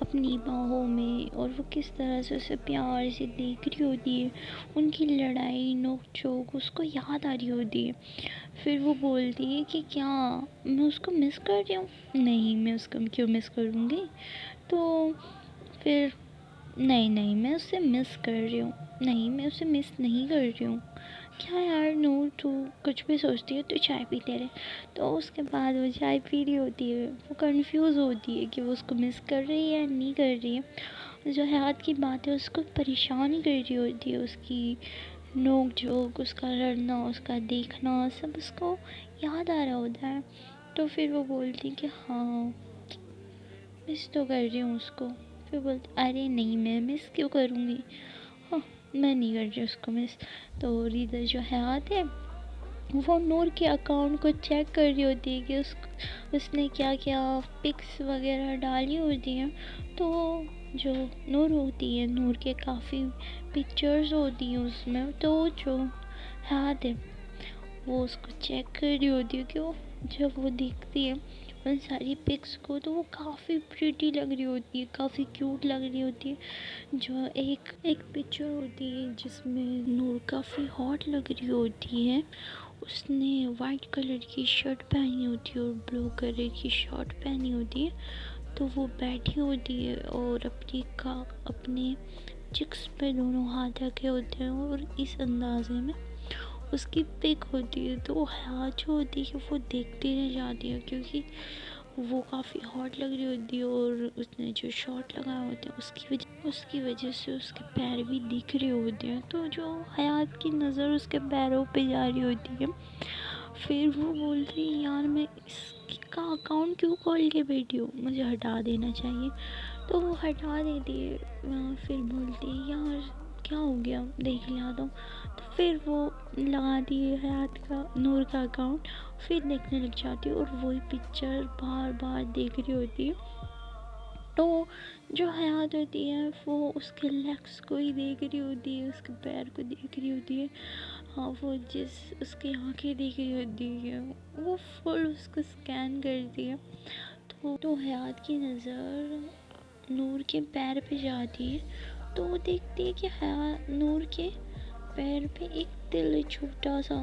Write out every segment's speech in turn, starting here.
اپنی باہوں میں، اور وہ کس طرح سے اسے پیار سے دیکھ رہی ہوتی ہے، ان کی لڑائی نوک جھوک اس کو یاد آ رہی ہوتی ہے۔ پھر وہ بولتی ہے کہ کیا میں اس کو مس کر رہی ہوں؟ نہیں، میں اس کو کیوں مس کروں گی؟ تو پھر نہیں نہیں، میں اسے مس کر رہی ہوں، نہیں میں اسے مس نہیں کر رہی ہوں۔ کیا یار نور، تو کچھ بھی سوچتی ہے، تو چائے پیتے رہے۔ تو اس کے بعد وہ چائے پی رہی ہوتی ہے، وہ کنفیوز ہوتی ہے کہ وہ اس کو مس کر رہی ہے یا نہیں کر رہی ہے۔ جو حیات کی باتیں اس کو پریشان کر رہی ہوتی ہے، اس کی نوک جھوک، اس کا لڑنا، اس کا دیکھنا، سب اس کو یاد آ رہا ہوتا ہے۔ تو پھر وہ بولتی کہ ہاں مس تو کر رہی ہوں اس کو۔ پھر بولتی ارے نہیں، میں مس کیوں کروں گی، ہاں میں نہیں کر رہی اس کو مس۔ تو ادھر جو حیات ہے وہ نور کے اکاؤنٹ کو چیک کر رہی ہوتی ہے کہ اس نے کیا کیا پکس وغیرہ ڈالی ہوتی ہیں۔ تو جو نور ہوتی ہے، نور کے کافی پکچرز ہوتی ہیں اس میں، تو جو حیات ہے وہ اس کو چیک کر رہی ہوتی ہے کہ وہ جب وہ دیکھتی ہے ان ساری پکس کو، تو وہ کافی پریٹی لگ رہی ہوتی ہے، کافی کیوٹ لگ رہی ہوتی ہے۔ جو ایک پکچر ہوتی ہے جس میں نور کافی ہاٹ لگ رہی ہوتی ہے، اس نے وائٹ کلر کی شرٹ پہنی ہوتی ہے اور بلو کلر کی شارٹ پہنی ہوتی ہے۔ تو وہ بیٹھی ہوتی ہے اور اپنے چکس پہ دونوں ہاتھ رکھے ہوتے ہیں، اور اس اندازے میں اس کی پک ہوتی ہے۔ تو وہ حیات جو ہوتی ہے وہ دیکھتی رہ جاتی ہے، کیونکہ وہ کافی ہاٹ لگ رہی ہوتی ہے، اور اس نے جو شارٹ لگایا ہوتا ہے اس کی وجہ سے اس کے پیر بھی دکھ رہے ہوتے ہیں۔ تو جو حیات کی نظر اس کے پیروں پہ جا رہی ہوتی ہے، پھر وہ بولتی ہے یار میں اس کا اکاؤنٹ کیوں کھول کے بیٹھی ہوں، مجھے ہٹا دینا چاہیے۔ تو وہ ہٹا دیتی ہے، پھر بولتی ہے یار کیا ہو گیا، دیکھ لیا تو پھر وہ لگاتی ہے حیات کا نور کا اکاؤنٹ، پھر دیکھنے لگ جاتی ہے، اور وہی پکچر بار بار دیکھ رہی ہوتی ہے۔ تو جو حیات ہوتی ہے وہ اس کے لیگس کو ہی دیکھ رہی ہوتی ہے، اس کے پیر کو دیکھ رہی ہوتی ہے، ہاں وہ اس کی آنکھیں دیکھ رہی ہوتی ہے، وہ فل اس کو سکین کرتی ہے۔ تو حیات کی نظر نور کے پیر پہ جاتی ہے، تو وہ دیکھتی ہے کہ نور کے پیر پہ ایک دل ہے چھوٹا سا۔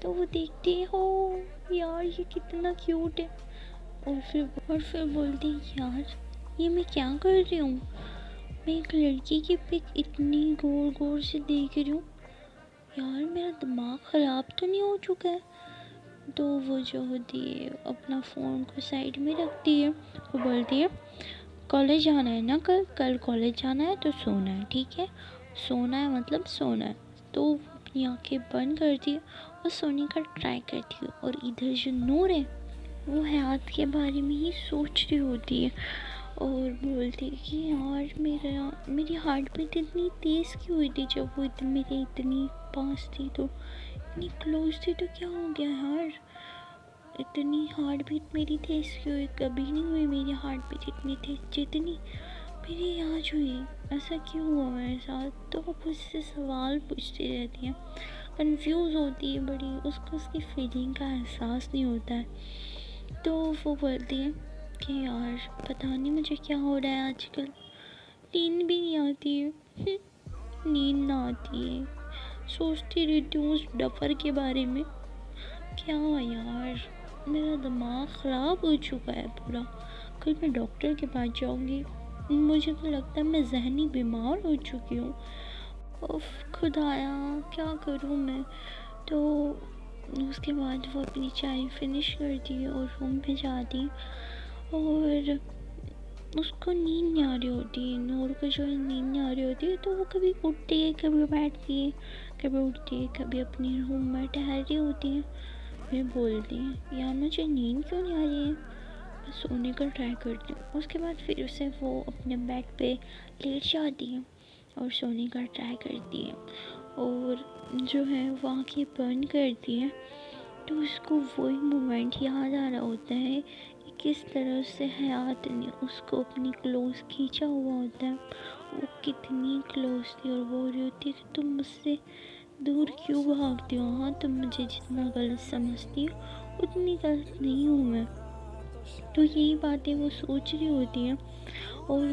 تو وہ دیکھتی ہے ہو یار یہ کتنا کیوٹ ہے، اور پھر بولتی یار یہ میں کیا کر رہی ہوں، میں ایک لڑکی کی پک اتنی غور غور سے دیکھ رہی ہوں، یار میرا دماغ خراب تو نہیں ہو چکا ہے۔ تو وہ جو ہوتی ہے اپنا فون کو سائڈ میں رکھتی ہے، وہ بولتی ہے کالج جانا ہے نا، کل کالج جانا ہے تو سونا ہے، ٹھیک ہے، سونا ہے مطلب سونا ہے۔ تو وہ اپنی آنکھیں بند کرتی ہے اور سونے کا ٹرائی کرتی ہے، اور ادھر جو نور ہے وہ حیات کے بارے میں ہی سوچ رہی ہوتی ہے، اور بولتی ہے کہ یار میری ہارٹ بیٹ اتنی تیز کیوں ہوئی تھی جب وہ میرے اتنی پاس تھی، تو اتنی کلوز تھی، تو کیا ہو گیا یار، اتنی ہارٹ بیٹ میری تیز کیوں ہوئی، کبھی نہیں ہوئی میری ہارٹ بیٹ اتنی تیز جتنی میری آج ہوئی، ایسا کیوں ہوا میرے ساتھ۔ تو وہ مجھ سے سوال پوچھتی رہتی ہے، کنفیوز ہوتی ہے بڑی، اس کو اس کی فیلنگ کا احساس نہیں ہوتا ہے۔ تو وہ بولتی ہے کہ یار پتہ نہیں مجھے کیا ہو رہا ہے آج کل، نیند بھی نہیں آتی ہے، نیند نہ آتی ہے، سوچتی رہتی ہوں اس ڈفر کے بارے میں، کیا یار میرا دماغ خراب ہو چکا ہے پورا، کل میں ڈاکٹر کے پاس جاؤں گی، مجھے تو لگتا ہے میں ذہنی بیمار ہو چکی ہوں، اف خدایا کیا کروں میں۔ تو اس کے بعد وہ اپنی چائے فنش کرتی ہے اور روم پہ جاتی، اور اس کو نیند نہیں آ رہی ہوتی، نور کو جو ہے نیند نہیں آ رہی ہوتی ہے، تو وہ کبھی اٹھتی ہے، کبھی بیٹھتی ہے، کبھی اٹھتی ہے، کبھی اپنی روم میں ٹہل رہی ہوتی ہے، پھر بولتی ہے یار مجھے نیند کیوں نہیں آ رہی ہے، میں سونے کا ٹرائی کرتی ہوں۔ اس کے بعد پھر اسے وہ اپنے بیڈ پہ لیٹ جاتی ہے اور سونے کا ٹرائی کرتی ہے، اور جو ہے وہ آنکھیں بند کرتی ہے، تو اس کو وہی مومنٹ یاد آ رہا ہوتا ہے کہ کس طرح سے حیات نے اس کو اپنی کلوز کھینچا ہوا ہوتا ہے، وہ کتنی کلوز تھی، اور بول رہی ہوتی ہے کہ تم مجھ سے دور کیوں بھاگتی ہو، ہاں تم مجھے جتنا غلط سمجھتی ہو اتنی غلط نہیں ہوں میں۔ تو یہی باتیں وہ سوچ رہی ہوتی ہیں اور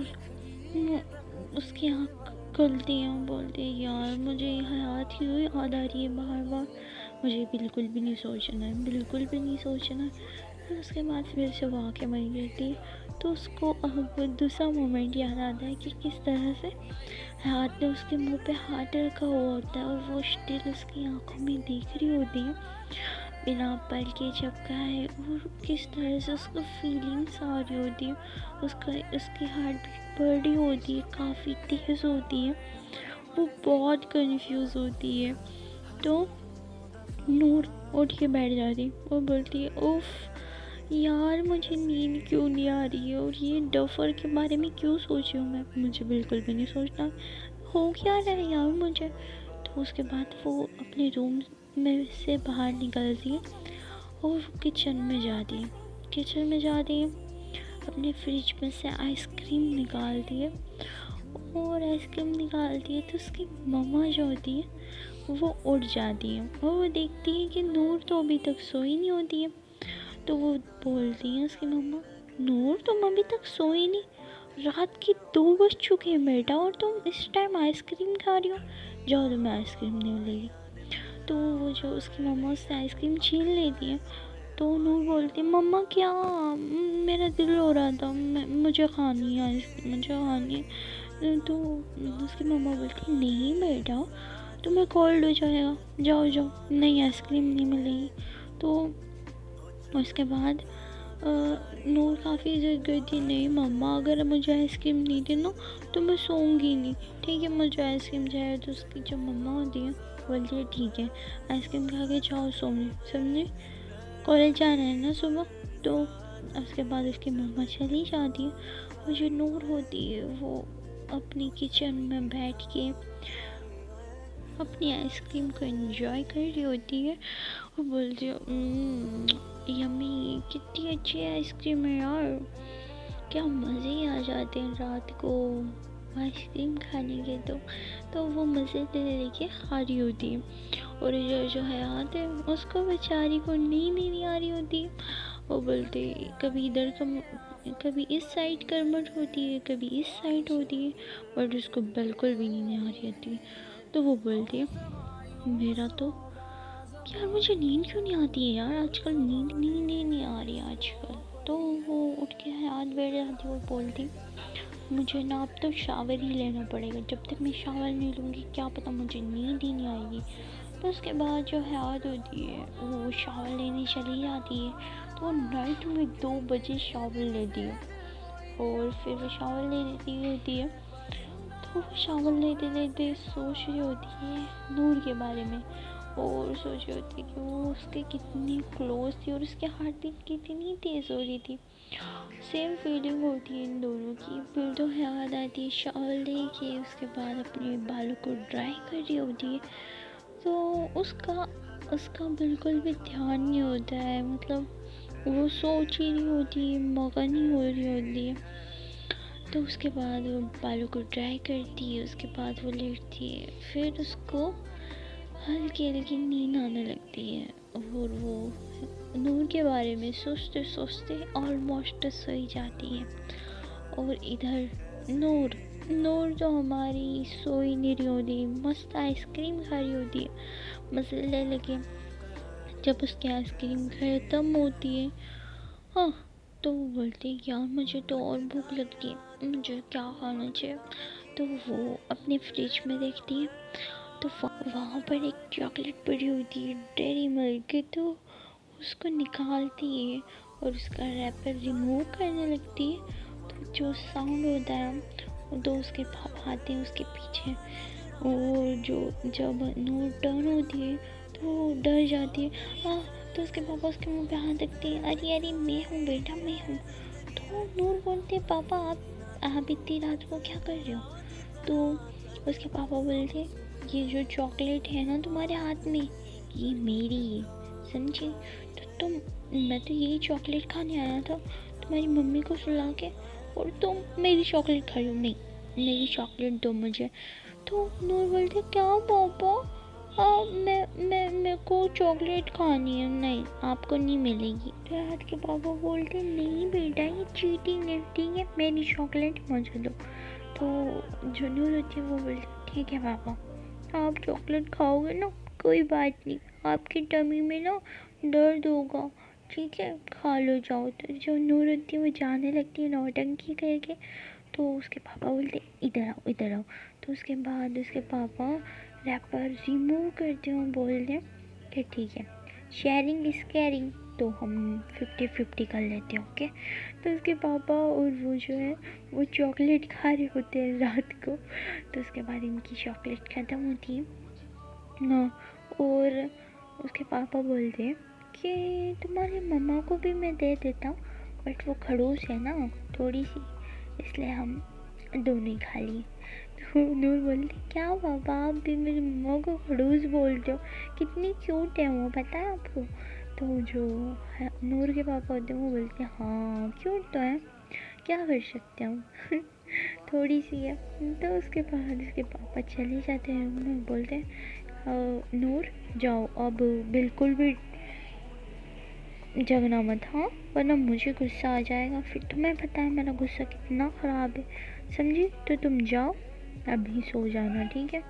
اس کی آنکھ کھلتی ہیں، بولتے ہیں یار مجھے یہ حیات ہی یاد آ رہی ہے بار بار، مجھے بالکل بھی نہیں سوچنا ہے، بالکل بھی نہیں سوچنا ہے۔ پھر اس کے بعد پھر سے واقعہ بن جاتی ہے، تو اس کو اب دوسرا مومنٹ یاد آتا ہے کہ کس طرح سے ہاتھ نے اس کے منہ پہ ہاتھ رکھا ہوا ہوتا ہے اور وہ اسٹل اس کی آنکھوں میں دیکھ رہی ہوتی ہے بنا پل کے جھپکا ہے، اور کس طرح سے اس کو فیلنگس آ رہی ہوتی ہے، اس کی ہارٹ بیٹ بڑھ رہی ہوتی ہے، کافی تیز ہوتی ہے، وہ بہت کنفیوز ہوتی ہے۔ تو نور اٹھ کے بیٹھ جاتی اور بولتی ہے اوف یار مجھے نیند کیوں نہیں آ رہی ہے، اور یہ ڈفر کے بارے میں کیوں سوچ رہی ہوں میں، مجھے بالکل بھی نہیں سوچنا، ہو کیا رہا ہے یار مجھے۔ تو اس کے بعد وہ اپنے روم میں سے باہر نکلتی ہے اور کچن میں جاتی ہے، اپنے فریج میں سے آئس کریم نکالتی ہے، اور آئس کریم نکالتی ہے تو اس کی مما جو ہوتی ہے وہ اٹھ جاتی ہے اور وہ دیکھتی ہے کہ نور تو ابھی تک سوئی نہیں ہوتی ہے، تو وہ بولتی ہیں اس کی مما نور تم ابھی تک سوئی نہیں، رات کے 2 بج چکے ہیں بیٹا اور تم اس ٹائم آئس کریم کھا رہی ہو، جاؤ تمہیں آئس کریم نہیں ملے گی۔ تو وہ جو اس کی مما اس سے آئس کریم چھین لیتی ہے، تو نور بولتی ہے مما کیا، میرا دل ہو رہا تھا، مجھے کھانی ہے آئس کریم، مجھے کھانی ہے۔ تو اس کی مما بولتی نہیں بیٹا تمہیں کولڈ ہو جائے گا، جاؤ جاؤ، نہیں آئس کریم نہیں ملے گی۔ تو اس کے بعد نور کافی ضد کرتی نہیں مما اگر مجھے آئس کریم نہیں دی نا تو میں سوؤں گی نہیں، ٹھیک ہے مجھے آئس کریم چاہیے۔ تو اس کی جو مما ہوتی ہے بولتی ہے ٹھیک ہے آئس کریم کھا کے جاؤ سونے، سمجھے کالج جانا ہے نا صبح۔ تو اس کے بعد اس کی مما چلی جاتی ہے اور جو نور ہوتی ہے وہ اپنی کچن میں بیٹھ کے اپنی آئس کریم کو انجوائے کر رہی ہوتی ہے اور بولتی ہے یمی کتنی اچھی آئس کریم ہے یار، کیا مزے ہی آ جاتے ہیں رات کو آئس کریم کھانے کے۔ تو وہ مزے لے کے کھا رہی ہوتی ہے، اور جو حیات ہے اس کو بیچاری کو نیند ہی نہیں آ رہی ہوتی ہے، وہ بولتے کبھی ادھر کبھی اس سائڈ کرمٹ ہوتی ہے، کبھی اس سائڈ ہوتی ہے، بٹ اس کو بالکل بھی نیند آ رہی ہوتی ہے۔ تو وہ بولتی ہے میرا تو یار مجھے نیند کیوں نہیں آتی ہے یار آج کل، نیند ہی نہیں آ رہی آج کل۔ تو وہ اٹھ کے حیات بیٹھ جاتی، وہ بولتی مجھے نا اب تو شاور ہی لینا پڑے گا، جب تک میں شاور نہیں لوں گی کیا پتہ مجھے نیند ہی نہیں آئے گی۔ تو اس کے بعد جو حیات ہوتی ہے وہ شاور لینے چلی جاتی ہے، تو وہ نائٹ میں 2 بجے شاور لیتی ہے، اور پھر وہ شاور لے لیتی ہوتی ہے، تو وہ شاور لیتے سوچ رہی ہوتی ہے نور کے بارے میں، اور سوچ رہی ہوتی ہے کہ وہ اس کے کتنی کلوز تھی اور اس کے ہارٹ بیٹ کتنی تیز ہو رہی تھی، سیم فیلنگ ہوتی ہے ان دونوں کی۔ پھر تو یاد آتی ہے شاور لے کے اس کے بعد اپنے بالوں کو ڈرائی کر رہی ہوتی ہے، تو اس کا بالکل بھی دھیان نہیں ہوتا ہے، مطلب وہ سوچ ہی نہیں ہوتی ہے، مگن ہی ہو رہی ہوتی ہے۔ تو اس کے بعد وہ بالوں کو ڈرائی کرتی ہے، اس کے بعد وہ لیٹتی ہے، پھر اس کو ہلکی ہلکی نیند آنے لگتی ہے، اور وہ نور کے بارے میں سوچتے سوچتے آلموسٹ سوئی جاتی ہے۔ اور ادھر نور تو ہماری سوئی نہیں رہی ہوتی، مست آئس کریم کھا رہی ہوتی ہے مزے لے لے۔ جب اس کی آئس کریم ختم ہوتی ہے ہاں تو وہ بولتی ہے یار مجھے تو اور بھوک لگتی ہے، مجھے کیا کھانا چاہیے۔ تو وہ اپنے فریج میں دیکھتی ہے تو وہاں پر ایک چاکلیٹ پڑی ہوتی ہے ڈیری ملک کی، تو اس کو نکالتی ہے اور اس کا ریپر ریموو کرنے لگتی ہے، تو جو ساؤنڈ ہوتا ہے تو اس کے پاپا آتے ہیں اس کے پیچھے، اور جب نور ٹرن ہوتی ہے تو وہ ڈر جاتی ہے، تو اس کے پاپا اس کے منہ پہ ہاتھ رکھتے ہیں، ارے میں ہوں بیٹا میں ہوں۔ تو نور بولتے پاپا آپ اتنی رات کو کیا کر رہے ہو؟ تو اس کے پاپا بولتے یہ جو چاکلیٹ ہے نا تمہارے ہاتھ میں یہ میری ہے سمجھی، تو میں تو یہی چاکلیٹ کھانے آیا تھا تمہاری ممی کو سلا کے، اور تم میری چاکلیٹ کھا رہی ہو، نہیں میری چاکلیٹ دو مجھے۔ تو نور بولتے کیا پاپا ہاں میرے کو چاکلیٹ کھانی ہے. نہیں آپ کو نہیں ملے گی. راحت کے پاپا بولتے نہیں بیٹا یہ چیٹنگ ہے, ٹھیک ہے میری چاکلیٹ مجھے دو. تو جو نور ہوتی ہے وہ بولتی ٹھیک ہے پاپا آپ چاکلیٹ کھاؤ گے نا کوئی بات نہیں, آپ کی ٹمی میں نا درد ہوگا, ٹھیک ہے کھا لو جاؤ. تو جو نور ہوتی ہے وہ جانے لگتی ہے نوٹنکی کر کے. تو اس کے پاپا بولتے ادھر آؤ ادھر آؤ. تو اس کے بعد اس کے پاپا ریپر ریموو کرتے ہیں اور بولتے ہیں کہ ٹھیک ہے شیئرنگ از کیئرنگ, تو ہم 50-50 کر لیتے ہیں اوکے. تو اس کے پاپا اور وہ جو ہے وہ چاکلیٹ کھا رہے ہوتے ہیں رات کو. تو اس کے بعد ان کی چاکلیٹ ختم ہوتی ہے نا, اور اس کے پاپا بولتے ہیں کہ تمہاری مما کو بھی میں دے دیتا ہوں, بٹ وہ کھڑوس ہے نا تھوڑی سی, اس لیے ہم دونوں ہی کھا لیے. تو نور بولتے کیا پاپا آپ بھی میری مما کو خڑوس بولتے ہو, کتنی کیوٹ ہے وہ پتہ ہے آپ کو. تو جو نور کے پاپا ہوتے ہیں وہ بولتے ہیں ہاں کیوٹ تو ہے کیا کر سکتے ہیں ہم تھوڑی سی ہے. تو اس کے بعد اس کے پاپا چلے جاتے ہیں روم میں, بولتے ہیں نور جاؤ اب بالکل بھی جگنا مت, ہاں ورنہ مجھے غصہ آ جائے گا, پھر تمہیں پتہ ہے میرا غصہ کتنا خراب ہے سمجھی. تو تم جاؤ ابھی سو جانا ٹھیک ہے,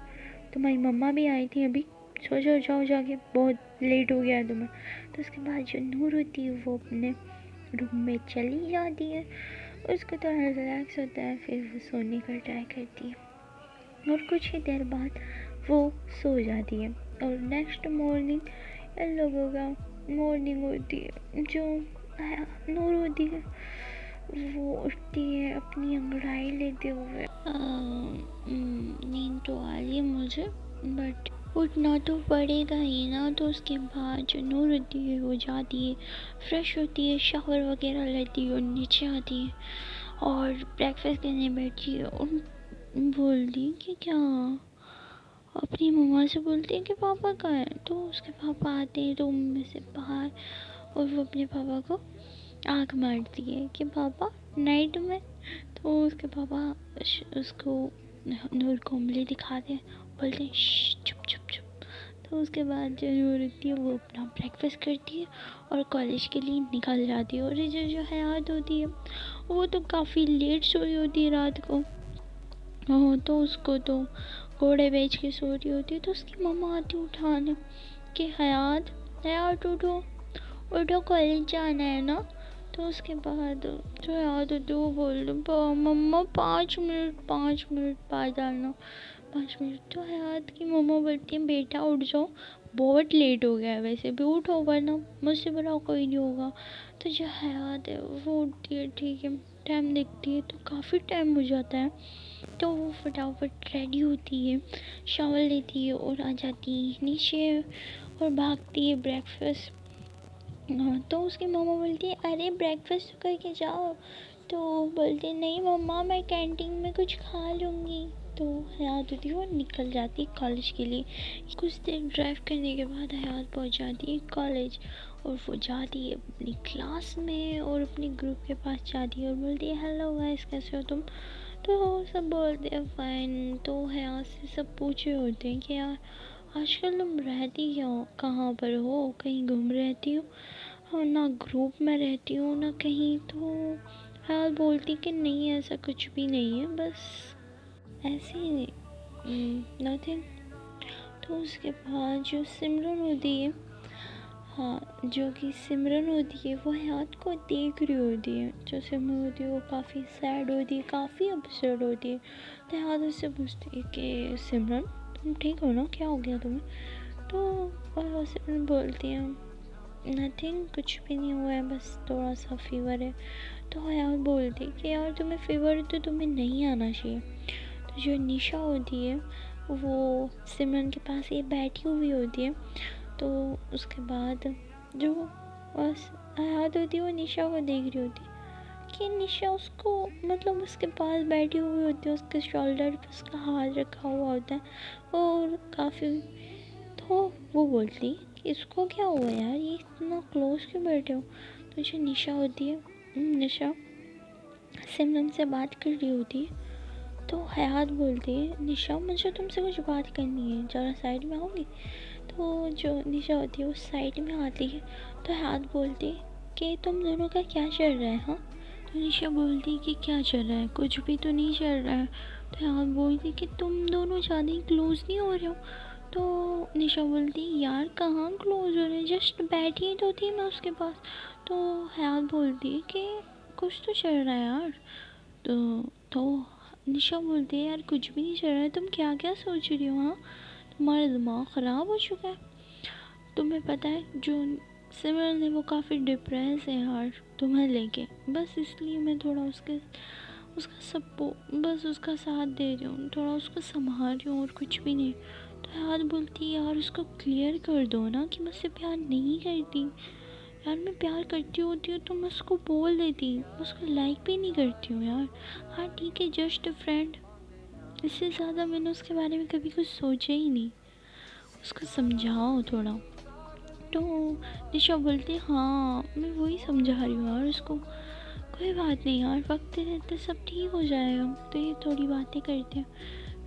تمہاری مما بھی آئی تھی ابھی, سو جاؤ جاؤ جا کے, بہت لیٹ ہو گیا ہے تمہیں. تو اس کے بعد جو نور ہوتی ہے وہ اپنے روم میں چلی جاتی ہے, اس کو تھوڑا ریلیکس ہوتا ہے, پھر وہ سونے کا ٹرائی کرتی ہے اور کچھ ہی دیر بعد وہ سو جاتی ہے. اور نیکسٹ مارننگ ان لوگوں کا مارننگ ہوتی ہے. جو نور ہوتی ہے وہ اٹھتی ہے اپنی انگڑائی لیتے ہوئے, نیند تو آ رہی ہے مجھے بٹ اٹھنا تو پڑے گا ہی نا. تو اس کے بعد جو نور ہوتی ہے وہ جاتی ہے, فریش ہوتی ہے, شاور وغیرہ لیتی ہے اور نیچے آتی ہے اور بریک فاسٹ کرنے بیٹھی ہے. اور بولتی کہ کیا اپنی مما سے بولتی ہے کہ پاپا کہاں ہیں. تو اس کے پاپا آتے ہیں روم میں سے باہر اور وہ اپنے پاپا کو آنکھ مارتی ہے کہ پاپا نائٹ میں. تو اس کے پاپا اس کو نور کو انگلی دکھاتے ہیں, بولتے ہیں چپ چپ چپ. تو اس کے بعد جو نور ہوتی ہے وہ اپنا بریک فاسٹ کرتی ہے اور کالج کے لیے نکل جاتی ہے. اور جو حیات ہوتی ہے وہ تو کافی لیٹ سوئی ہوتی ہے رات کو, تو اس کو تو گھوڑے بیچ کے سو رہی ہوتی ہے. تو اس کی مما آتی اٹھانے کہ حیات اٹھو اٹھو کالج جانا ہے نا. تو اس کے بعد جو حیات ہوتی ہے وہ بول دو مما 5 منٹ بعد آنا 5 منٹ. تو حیات کی مما بولتی ہیں بیٹا اٹھ جاؤ بہت لیٹ ہو گیا ہے, ویسے بھی اٹھو ورنہ مجھ سے بڑا کوئی نہیں ہوگا. تو جو حیات ہے وہ اٹھتی ہے, ٹھیک ہے ٹائم دیکھتی ہے تو کافی ٹائم ہو جاتا ہے. تو وہ فٹافٹ ریڈی ہوتی ہے, شاور لیتی ہے اور آ جاتی ہے نیچے اور بھاگتی ہے بریک فاسٹ. تو اس کی ماما بولتی ہے ارے بریک فاسٹ کر کے جاؤ. تو بولتے نہیں مما میں کینٹین میں کچھ کھا لوں گی. تو حیات ہوتی ہے وہ نکل جاتی ہے کالج کے لیے. کچھ دیر ڈرائیو کرنے کے بعد حیات پہنچ جاتی ہے کالج اور وہ جاتی ہے اپنی کلاس میں اور اپنی گروپ کے پاس جاتی ہے اور بولتی ہے ہیلو گائز کیسے ہو تم. تو سب بولتے ہیں فائن. تو حیات سے سب پوچھے ہوتے ہیں کہ یار آج کل تم رہتی کہاں پر ہو, کہیں گھوم رہتی ہو, اور نہ گروپ میں رہتی ہوں نہ کہیں. تو حیات بولتی کہ نہیں ایسا کچھ بھی نہیں ہے, بس ایسے ہی نتھنگ. تو اس کے بعد جو سمرن ہوتی ہے, جو کہ سمرن ہوتی ہے وہ حیات کو دیکھ رہی ہوتی ہے. جو سمرن ہوتی ہے وہ کافی سیڈ ہوتی ہے, کافی اپسیٹ ہوتی ہے. تو حیات اس سے پوچھتی ہے کہ سمرن تم ٹھیک ہو نا, کیا ہو گیا تمہیں. تو سمرن بولتی ہے نتھنگ کچھ بھی نہیں ہوا ہے, بس تھوڑا سا فیور ہے. تو حیات بولتی ہے کہ یار تمہیں فیور ہے تو تمہیں نہیں آنا چاہیے. تو جو نشا ہوتی ہے وہ سمرن کے پاس یہ بیٹھی ہوئی ہوتی ہے. تو اس کے بعد جو حیات ہوتی ہے وہ نشا کو دیکھ رہی ہوتی ہے کہ نشا اس کو مطلب اس کے پاس بیٹھی ہوئی ہوتی ہے, اس کے شولڈر پہ اس کا ہاتھ رکھا ہوا ہوتا ہے اور کافی. تو وہ بولتی کہ اس کو کیا ہوا یار, یہ اتنا کلوز کیوں بیٹھے ہو. تو جو نشا ہوتی ہے, نشا سمرن سے بات کر رہی ہوتی ہے تو حیات بولتی ہے نشا مجھے تم سے کچھ بات کرنی ہے، ذرا سائڈ میں آؤ گی؟ تو جو نشا ہوتی ہے وہ سائڈ میں آتی ہے. تو حیات بولتی ہے کہ تم دونوں کا کیا چل رہا ہے؟ ہاں. تو نشا بولتی ہے کہ کیا چل رہا ہے، کچھ بھی تو نہیں چل رہا ہے. تو حیات بولتی ہے کہ تم دونوں زیادہ ہی کلوز نہیں ہو رہے ہو. تو نشا بولتی ہے یار کہاں کلوز ہو رہے ہیں، جسٹ بیٹھی تو تھی میں اس کے پاس. تو حیات بولتی ہے کہ کچھ تو چل رہا ہے یار. تو نشا بولتی ہے یار کچھ بھی نہیں چل رہا ہے، تم کیا کیا سوچ رہی ہو؟ ہاں تمہارا دماغ خراب ہو چکا ہے. تمہیں پتہ ہے جو سمرن ہے وہ کافی ڈپریس ہے یار تمہیں لے کے، بس اس لیے میں تھوڑا اس کا بس اس کا ساتھ دے رہی ہوں، تھوڑا اس کو سنبھال رہی ہوں اور کچھ بھی نہیں. تو حیات بولتی ہے یار اس کو کلیئر کر دو نا کہ مجھ سے پیار نہیں کرتی. یار میں پیار کرتی ہوتی ہوں تو میں اس کو بول دیتی، میں اس کو لائک بھی نہیں کرتی ہوں یار. ہاں ٹھیک ہے جسٹ فرینڈ، اس سے زیادہ میں نے اس کے بارے میں کبھی کچھ سوچا ہی نہیں. اس کو سمجھاؤ تھوڑا. تو نشا بولتی ہاں میں وہی سمجھا رہی ہوں یار اس کو، کوئی بات نہیں یار وقت رہتے سب ٹھیک ہو جائے گا. تو یہ تھوڑی باتیں کرتے ہیں.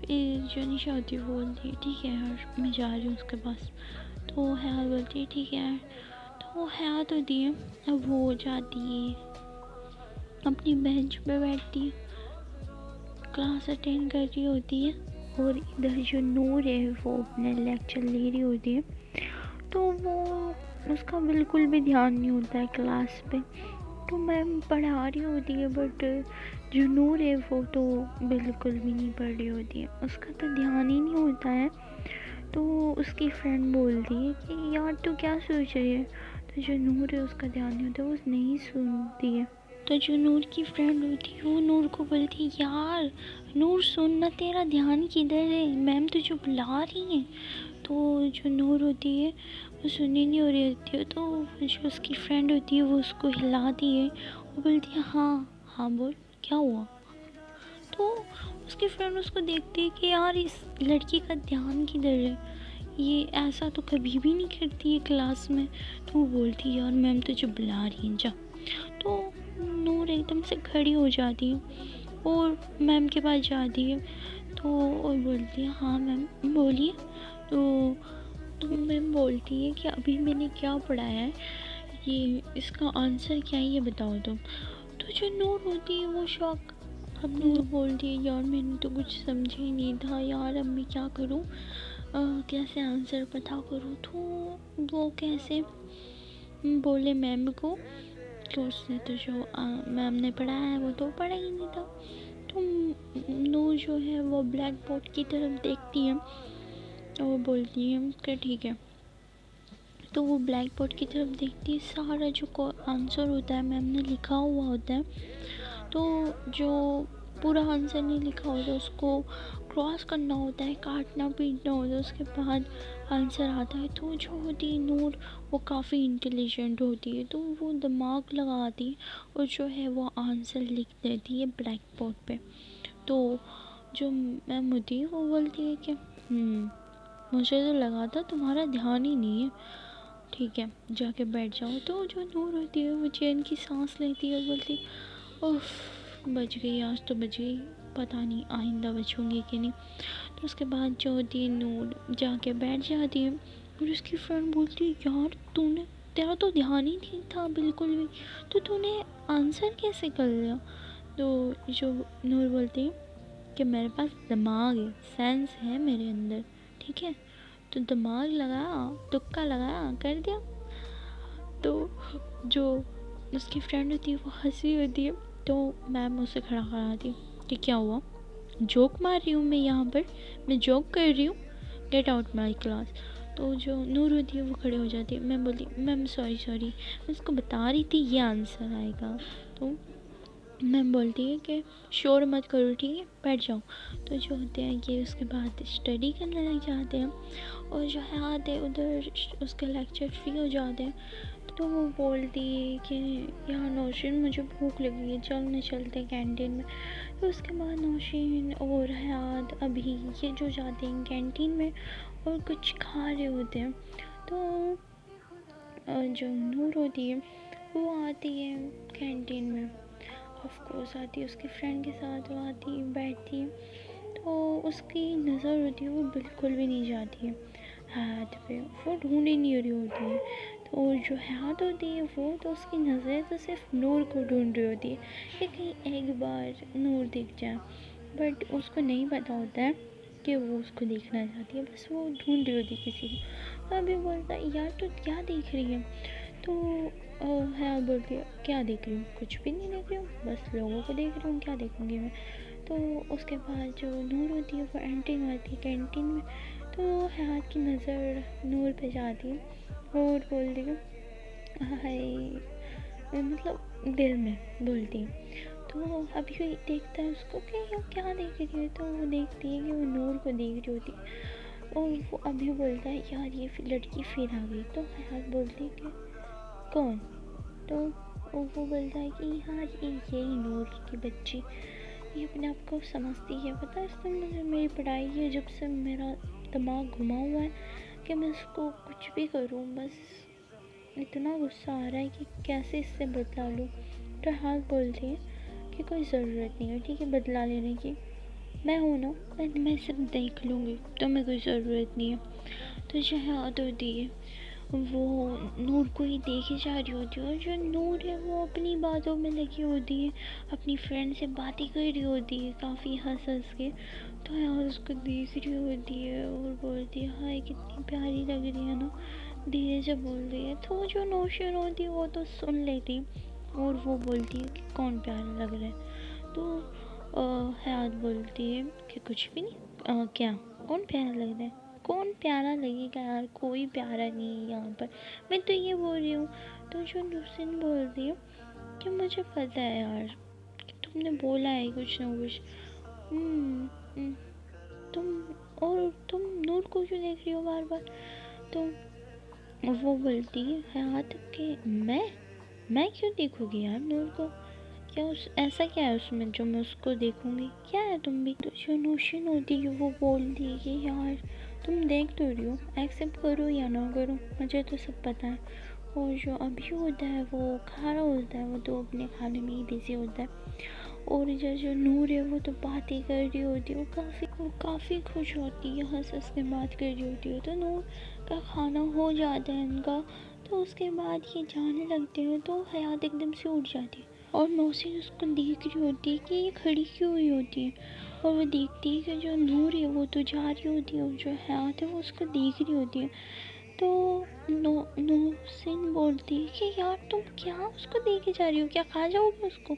پھر جو نشا ہوتی ہے وہ بولتی ہے ٹھیک ہے یار میں جا رہی ہوں اس کے پاس. تو حیات بولتی ہے ٹھیک ہے یار. تو وہ حیات ہوتی ہے اب وہ جاتی ہے اپنی بینچ پہ بیٹھتی ہے، کلاس اٹینڈ کر رہی ہوتی ہے. اور ادھر جو نور ہے وہ اپنے لیکچر لے رہی ہوتی ہے. تو وہ اس کا بالکل بھی دھیان نہیں ہوتا ہے کلاس پہ. تو میم پڑھا رہی ہوتی ہے بٹ جو نور ہے وہ تو بالکل بھی نہیں پڑھ رہی ہوتی ہے، اس کا تو دھیان ہی نہیں ہوتا ہے. تو اس کی فرینڈ بولتی ہے کہ یار تو کیا سوچ رہی ہے؟ تو جو نور ہے اس کا دھیان نہیں ہوتا ہے، وہ نہیں سنتی ہے. تو جو نور کی فرینڈ ہوتی ہے وہ نور کو بولتی ہے یار نور سننا، تیرا دھیان کدھر ہے، میم تجھے بلا رہی ہیں. تو جو نور ہوتی ہے وہ سنی نہیں ہو رہی ہوتی ہے. تو جو اس کی فرینڈ ہوتی ہے وہ اس کو ہلاتی ہے، وہ بولتی ہے ہاں ہاں بول کیا ہوا. تو اس کی فرینڈ اس کو دیکھتی ہے کہ یار اس لڑکی کا دھیان کدھر ہے، یہ ایسا تو کبھی بھی نہیں کرتی ہے کلاس میں. تو وہ بولتی ہے یار میم تجھے بلا رہی ہیں جا. تو نور ایک دم سے کھڑی ہو جاتی ہے اور میم کے پاس جاتی ہے. تو اور بولتی ہے ہاں میم بولیے. تو میم بولتی ہے کہ ابھی میں نے کیا پڑھایا ہے، یہ اس کا آنسر کیا ہے یہ بتاؤ تم. تو جو نور ہوتی ہے وہ شوق. اب نور بولتی ہے یار میں نے تو کچھ سمجھا ہی نہیں تھا یار، اب میں کیا کروں، کیسے آنسر پتا کروں. تو وہ کیسے بولے میم کو کہ اس نے تو جو میم نے پڑھایا ہے وہ تو پڑھا ہی نہیں تھا. تو نور جو ہے وہ بلیک بورڈ کی طرف دیکھتی ہے اور وہ بولتی ہے کہ ٹھیک ہے. تو وہ بلیک بورڈ کی طرف دیکھتی ہے، سارا جو آنسر ہوتا ہے میم نے لکھا ہوا ہوتا ہے. تو جو پورا آنسر نہیں لکھا ہوتا اس کو کراس کرنا ہوتا ہے، کاٹنا پیٹنا ہوتا ہے، اس کے بعد آنسر آتا ہے. تو جو ہوتی ہے نور وہ کافی انٹیلیجنٹ ہوتی ہے، تو وہ دماغ لگاتی اور جو ہے وہ آنسر لکھ دیتی ہے بلیک بورڈ پہ. تو جو میم ہوتی ہے وہ بولتی ہے کہ مجھے تو لگا تھا تمہارا دھیان ہی نہیں ہے، ٹھیک ہے جا کے بیٹھ جاؤ. تو جو نور ہوتی ہے وہ چین کی سانس لیتی ہے اور بولتی اوف بچ گئی، آج تو بچ گئی، پتہ نہیں آئندہ بچوں گی کہ نہیں. تو اس کے بعد جو ہوتی ہے نور جا کے بیٹھ جاتی ہے اور اس کی فرینڈ بولتی ہے یار تیرا تو دھیان ہی نہیں تھا بالکل بھی، تو نے آنسر کیسے کر لیا. تو جو نور بولتی ہے کہ میرے پاس دماغ ہے، سینس ہے میرے اندر، ٹھیک ہے تو دماغ لگایا، تکا لگایا، کر دیا. تو جو اس کی فرینڈ ہوتی ہے وہ ہنسی ہوتی ہے. تو میم اسے کھڑا کراتی کہ کیا ہوا، جوک مار رہی ہوں میں یہاں پر، میں جوک کر رہی ہوں، گیٹ آؤٹ مائی کلاس. تو جو نور ہوتی ہے وہ کھڑے ہو جاتی ہے. میں بولتی میم سوری میں اس کو بتا رہی تھی یہ آنسر آئے گا. تو میم بولتی ہے کہ شور مت کرو ٹھیک ہے بیٹھ جاؤ. تو جو ہوتے ہیں کہ اس کے بعد اسٹڈی کرنے لگ جاتے ہیں اور جو ہے آتے ادھر اس کے لیکچر فری ہو جاتے ہیں. تو وہ بولتی ہے کہ یہاں نوشین مجھے بھوک لگی ہے، چلنے چلتے کینٹین میں. تو اس کے بعد نوشین اور حیات ابھی یہ جو جاتے ہیں کینٹین میں اور کچھ کھا رہے ہوتے ہیں. تو جو نور ہوتی ہے وہ آتی ہے کینٹین میں آف کورس آتی ہے اس کے فرینڈ کے ساتھ، وہ آتی بیٹھتی ہے تو اس کی نظر ہوتی ہے وہ بالکل بھی نہیں جاتی ہے حیات پہ، وہ ڈھونڈ ہی نہیں رہی ہوتی ہے. تو جو حیات ہوتی ہے وہ تو اس کی نظر تو صرف نور کو ڈھونڈ رہی ہوتی ہے کہ کہیں ایک بار نور دکھ جائے، بٹ اس کو نہیں پتہ ہوتا ہے کہ وہ اس کو دیکھنا چاہتی ہے، بس وہ ڈھونڈ رہی ہوتی ہے کسی کو. تو ابھی بولتا ہے یار تو کیا دیکھ رہی ہے؟ تو حیات بولتی ہے کیا دیکھ رہی ہوں؟ کچھ بھی نہیں دیکھ رہی ہوں، بس لوگوں کو دیکھ رہی ہوں، کیا دیکھوں گی میں. تو اس کے بعد جو نور ہوتی ہے وہ انٹری آتی ہے کینٹین میں. تو حیات کی نظر نور پہ جاتی ہے اور بولتی ہے ہائے، مطلب دل میں بولتی ہے. تو ابھی دیکھتا ہے اس کو کہ یہ کیا دیکھ رہی ہے، تو وہ دیکھتی ہے کہ وہ نور کو دیکھ رہی ہوتی ہے اور وہ ابھی بولتا ہے یار یہ لڑکی پھر آ گئی. تو حیات بولتی ہے کہ کون؟ تو وہ بولتا ہے کہ یار یہی نور کی بچی، یہ اپنے آپ کو سمجھتی ہے. پتہ ہے اس سے مجھے میری پڑھائی ہے جب سے میرا دماغ گھما ہوا ہے کہ میں اس کو کچھ بھی کروں، بس اتنا غصہ آ رہا ہے کہ کیسے اس سے بدلا لوں. تو حیات بولتی ہے کہ کوئی ضرورت نہیں ہے ٹھیک ہے بدلا لینے کی، میں ہوں نا، میں صرف دیکھ لوں گی، تمہیں کوئی ضرورت نہیں ہے. تو جو حیات ہوتی ہے وہ نور کو ہی دیکھے جا رہی ہوتی ہے اور جو نور ہے وہ اپنی باتوں میں لگی ہوتی ہے، اپنی فرینڈ سے باتیں کر رہی ہوتی ہے کافی ہنس کے. تو حیات اس کو دیکھ رہی ہوتی ہے اور بولتی ہے ہائے کتنی پیاری لگ رہی ہے نا، دھیرے سے بول رہی ہے. تو جو نوشین ہوتی ہے وہ تو سن لیتی اور وہ بولتی ہے کہ کون پیارا لگ رہا ہے. تو حیات بولتی ہے کہ کچھ بھی نہیں، کیا کون پیارا لگ رہا ہے؟ کون پیارا لگے گا یار، کوئی پیارا نہیں ہے یہاں پر، میں تو یہ بول رہی ہوں. تو جو نوشین بولتی ہے کہ مجھے پتہ ہے یار کہ تم نے بولا ہے کچھ نہ کچھ، تم نور کو کیوں دیکھ رہی ہو بار بار؟ تو وہ بولتی ہے حیات کہ میں کیوں دیکھوں گی یار نور کو، کیا ایسا کیا ہے اس میں جو میں اس کو دیکھوں گی، کیا ہے تم بھی؟ تو جو نوشین ہوتی ہے وہ بولتی ہے کہ یار تم دیکھ تو رہی ہو، ایکسیپٹ کرو یا نہ کرو مجھے تو سب پتہ ہے. اور جو ابھی ہوتا ہے وہ کھا رہا ہوتا ہے، وہ تو اپنے کھانے میں ہی بزی ہوتا ہے. اور جو نور ہے وہ تو باتیں کر رہی ہوتی ہے، وہ کافی خوش ہوتی ہے، ہنس کے بات کر رہی ہوتی ہے. تو نور کا کھانا ہو جاتا ہے ان کا، تو اس کے بعد یہ جانے لگتے ہیں. تو حیات ایک دم سے اٹھ جاتی ہے اور نوشین اس کو دیکھ رہی ہوتی ہے کہ یہ کھڑی کیوں ہوئی ہوتی ہے، اور وہ دیکھتی ہے کہ جو نور ہے وہ تو جا رہی ہوتی ہے اور جو حیات ہے وہ اس کو دیکھ رہی ہوتی ہے. تو نوشین بولتی ہے کہ یار تم کیا اس کو دیکھے جا رہی ہو، کیا کھا جاؤ گے اس کو؟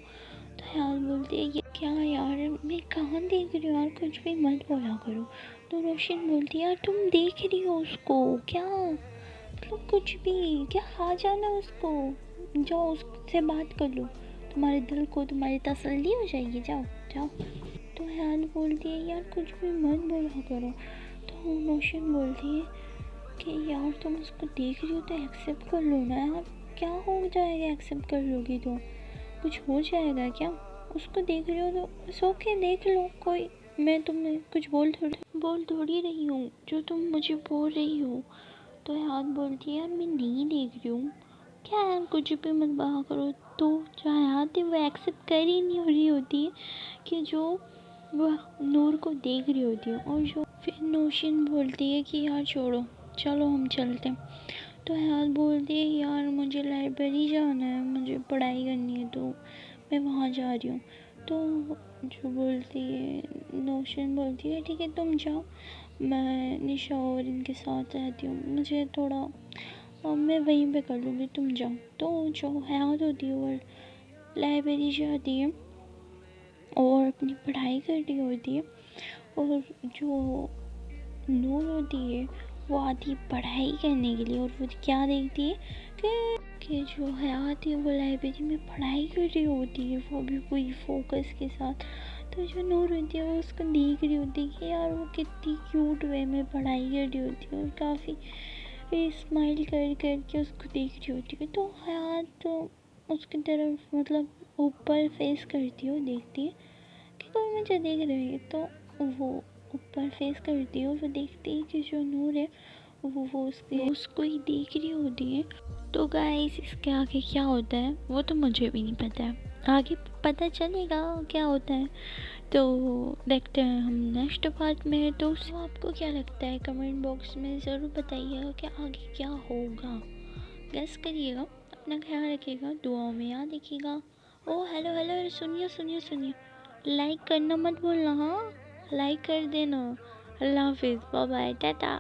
تو حیات بولتی ہے یہ کیا یار، میں کہاں دیکھ رہی ہوں یار، کچھ بھی مت بولا کرو. تو نوشین بولتی ہے یار تم دیکھ رہی ہو اس کو، کیا مطلب کچھ بھی، کیا کھا جانا اس کو، جاؤ اس سے بات کر لو، تمہارے دل کو تمہاری تسلی ہو جائے گی، جاؤ جاؤ. تو حیات بولتی ہے یار کچھ بھی مت بولا کرو. تو نوشین بولتی ہے کہ یار تم اس کو دیکھ رہی ہو تو ایکسیپٹ کر لو نا یار، کیا ہو جائے گا ایکسیپٹ کر لو گی تو، کچھ ہو جائے گا کیا؟ اس کو دیکھ رہی ہو تو بس اوکے دیکھ لو، کوئی میں تمہیں کچھ بول تھوڑی رہی ہوں جو تم مجھے بول رہی ہو. تو حیات بولتی ہے یار میں نہیں دیکھ رہی ہوں، کیا یار کچھ بھی مت بولا کرو. تو جو حیات ہے وہ ایکسیپٹ کر ہی نہیں ہو رہی ہوتی ہے کہ جو وہ نور کو دیکھ رہی ہوتی ہے. اور جو پھر نوشین بولتی ہے کہ یار چھوڑو چلو ہم چلتے ہیں. تو حیات بولتی ہے یار مجھے لائبریری جانا ہے، مجھے پڑھائی کرنی ہے، تو میں وہاں جا رہی ہوں. تو جو بولتی ہے نوشین بولتی ہے ٹھیک ہے تم جاؤ، میں نشا اور ان کے ساتھ رہتی ہوں، مجھے تھوڑا میں وہیں پہ کر لوں گی، تم جاؤ. تو جو حیات ہوتی ہے وہ لائبریری جاتی ہے اور اپنی پڑھائی کرتی ہوتی ہے. اور جو نور ہوتی ہے وہ آتی ہے پڑھائی کرنے کے لیے، اور وہ کیا دیکھتی ہے کہ جو حیات ہے وہ لائبریری میں پڑھائی کر رہی ہوتی ہے، وہ بھی کوئی فوکس کے ساتھ. تو جو نور ہوتی ہے وہ اس کو دیکھ رہی ہوتی ہے کہ یار وہ کتنی کیوٹ وے میں پڑھائی کر رہی ہوتی ہے اور کافی اسمائل کر کے اس کو دیکھ رہی ہوتی ہے. تو حیات اس کی طرف مطلب اوپر فیس کرتی ہے اور دیکھتی ہے کہ کوئی مجھے دیکھ رہی ہے. تو وہ اوپر فیس کرتی ہے اور وہ دیکھتی ہے کہ جو نور ہے وہ اس کو ہی دیکھ رہی ہوتی ہے. تو گائز اس کے آگے کیا ہوتا ہے وہ تو مجھے بھی نہیں پتہ ہے، آگے پتہ چلے گا کیا ہوتا ہے، تو دیکھتے ہیں ہم نیکسٹ پارٹ میں. تو آپ کو کیا لگتا ہے کمنٹ باکس میں ضرور بتائیے گا کہ آگے کیا ہوگا. گیس کریے گا. اپنا خیال رکھیے گا، دعاؤں میں یاد رکھیے گا. او ہیلو ہیلو، سنیے سنیے سنیے، لائک کرنا مت بھولنا. ہاں لائک کر دینا. اللہ حافظ، بائے بائے، ٹاٹا.